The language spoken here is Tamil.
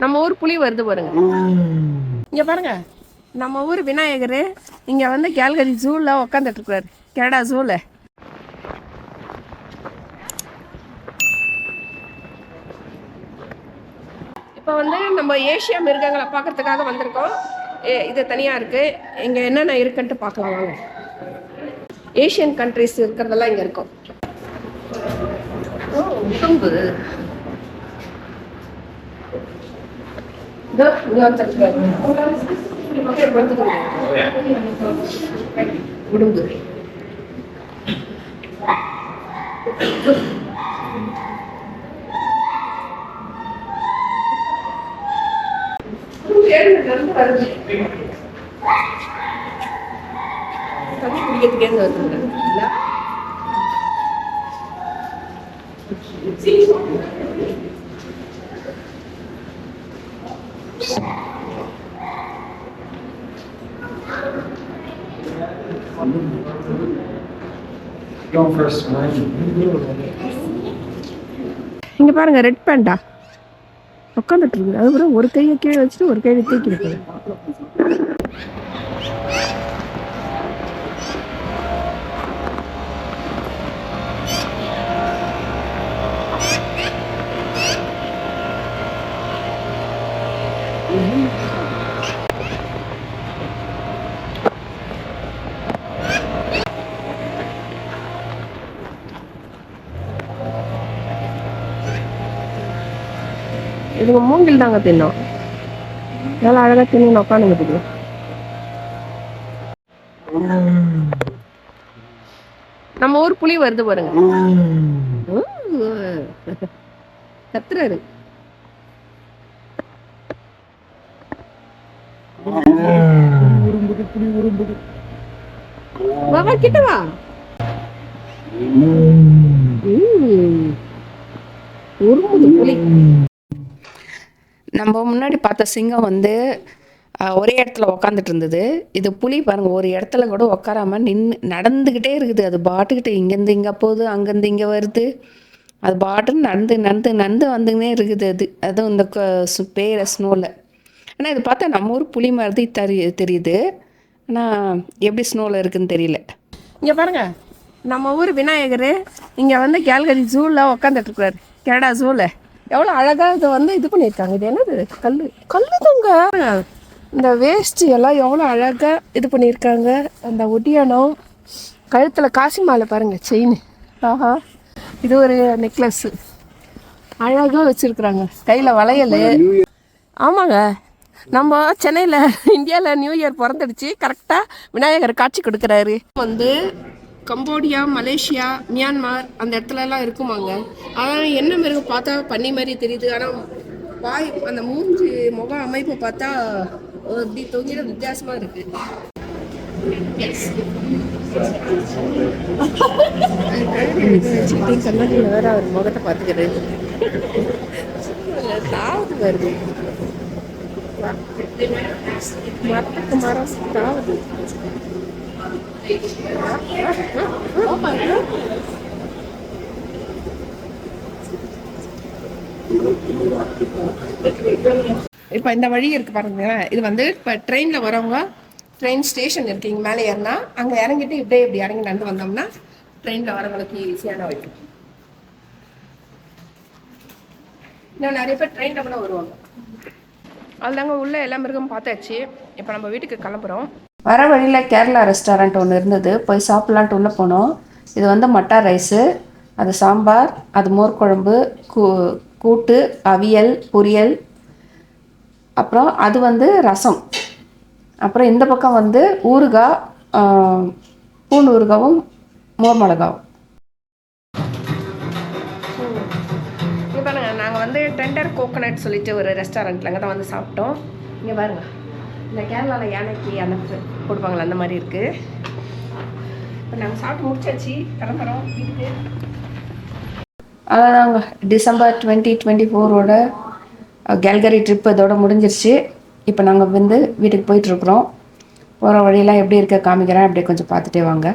நம்ம ஊர் புலி வருது பாருங்க. இங்க பாருங்க, நம்ம ஊர் விநாயகர் இங்க வந்து கேல்கரி ஜூல உட்காந்துட்டு இருக்காரு. கனடா ஜூல. இப்போ வந்து நம்ம ஏசியா மிருகங்களை பார்க்கறதுக்காக வந்திருக்கோம். இது தனியா இருக்கு. இங்க என்னென்ன இருக்குன்ட்டு பார்க்கலாம் வாங்க. ஏசியன் கண்ட்ரிஸ் இருக்கிறதெல்லாம் இங்க இருக்கும். உடம்பு உடம்பு தண்ணி குடிக்கிறதுக்கு வருது. இங்க பாருங்க, ரெட் பேண்டா உட்காந்துட்டு இருக்குது. அதுக்கப்புறம் ஒரு கையை கீழே வச்சுட்டு ஒரு கையை தூக்கி இருக்குது. இதுங்க மூங்கில் தாங்க தின்னோம். நல்லா அழகா தின்னு உட்காந்துங்க. நம்ம ஊர் புலி வருது பாருங்க. கத்துறாரு. வா கிட்ட வா. புலி. நம்ம முன்னாடி பார்த்த சிங்கம் வந்து ஒரே இடத்துல உக்காந்துட்டு இருந்தது. இது புலி பாருங்க, ஒரு இடத்துல கூட உக்காராம நடந்துக்கிட்டே இருக்குது. அது பாட்டுக்கிட்டு இங்கேருந்து இங்கே போகுது, அங்கேருந்து இங்கே வருது. அது பாட்டுன்னு நடந்து வந்துன்னே இருக்குது. அதுவும் இந்த பேர ஸ்னோவில். ஆனால் இது பார்த்தா நம்ம ஊர் புலி மாதிரி தெரியுது. ஆனால் எப்படி ஸ்னோவில் இருக்குதுன்னு தெரியல. இங்கே பாருங்க, நம்ம ஊர் விநாயகர் இங்கே வந்து கேல்கரி ஜூவில் உட்காந்துட்டு இருக்காரு. கனடா ஜூவில். எவ்வளோ அழகாக இதை வந்து இது பண்ணியிருக்காங்க. இது என்னது? கல் தாங்க. இந்த வேஸ்ட்டு எல்லாம் எவ்வளோ அழகாக இது பண்ணியிருக்காங்க. அந்த ஒட்டியானம், கழுத்தில் காசி மாலை பாருங்கள், செயின். ஆஹா, இது ஒரு நெக்லஸ்ஸு அழகாக வச்சுருக்குறாங்க. கையில் வளையல். ஆமாங்க, நம்ம சென்னையில் இந்தியாவில் நியூ இயர் பிறந்துடுச்சு. கரெக்டாக விநாயகர் காட்சி கொடுக்குறாரு. வந்து கம்போடியா, மலேசியா, மியான்மார் அந்த இடத்துலலாம் இருக்குமாங்க. ஆனால் என்ன மிருகம் பார்த்தா பன்னி மாதிரி தெரியுது. ஆனால் வாய் அந்த மூஞ்சி முக அமைப்பை பார்த்தா இப்படி தொங்கிட வித்தியாசமாக இருக்கு. கண்ணாடியில் வேற அவர் முகத்தை பார்த்துக்கிறது. தாவது வருது, மரத்துக்கு மரம் தாவது. இப்போ இந்த வழி இருக்கு பாருங்க. இது வந்து இப்போ ட்ரெயினில் வரவங்க, ட்ரெயின் ஸ்டேஷன் இருக்கு, இங்கே மேலே ஏறினா அங்கே இறங்கிட்டு இப்படி இறங்கி நடந்து வந்தோம்னா ட்ரெயினில் வரவங்களுக்கு ஈஸியான வழி. இன்னும் நிறைய பேர் ட்ரெயினில் கூட வருவாங்க. அதுதாங்க உள்ள எல்லா மிருகமும் பார்த்தாச்சு. இப்போ நம்ம வீட்டுக்கு கிளம்புறோம். வர வழியில் கேரளா ரெஸ்டாரண்ட் ஒன்று இருந்தது, போய் சாப்பிட்லான்ட்டு உள்ளே போனோம். இது வந்து மட்டா ரைஸு, அது சாம்பார், அது மோர் குழம்பு, கூட்டு, அவியல், பொரியல், அப்புறம் அது வந்து ரசம். அப்புறம் இந்த பக்கம் வந்து ஊறுகாய், பூண்டு ஊறுகாவும் மோர் மிளகாவும். இங்கே பாருங்க, நாங்கள் வந்து டெண்டர் கோகோனட் சொல்லிட்டு ஒரு ரெஸ்டாரண்ட்டில் அங்கே தான் வந்து சாப்பிட்டோம். இங்கே பாருங்க, இந்த கேரளாவில் யானைக்கு அந்த கொடுப்பாங்களே அந்த மாதிரி இருக்குது. இப்போ நாங்கள் சாப்பிட்டு முடிச்சாச்சு, கிளம்புறோம் வீட்டுக்கு. அதாங்க டிசம்பர் 2024ஓட கேல்கரி ட்ரிப் இதோட முடிஞ்சிருச்சு. இப்போ நாங்கள் வந்து வீட்டுக்கு போயிட்டுருக்குறோம். போகிற வழியெல்லாம் எப்படி இருக்க காமிக்கிறேன், அப்படியே கொஞ்சம் பார்த்துட்டே வாங்க.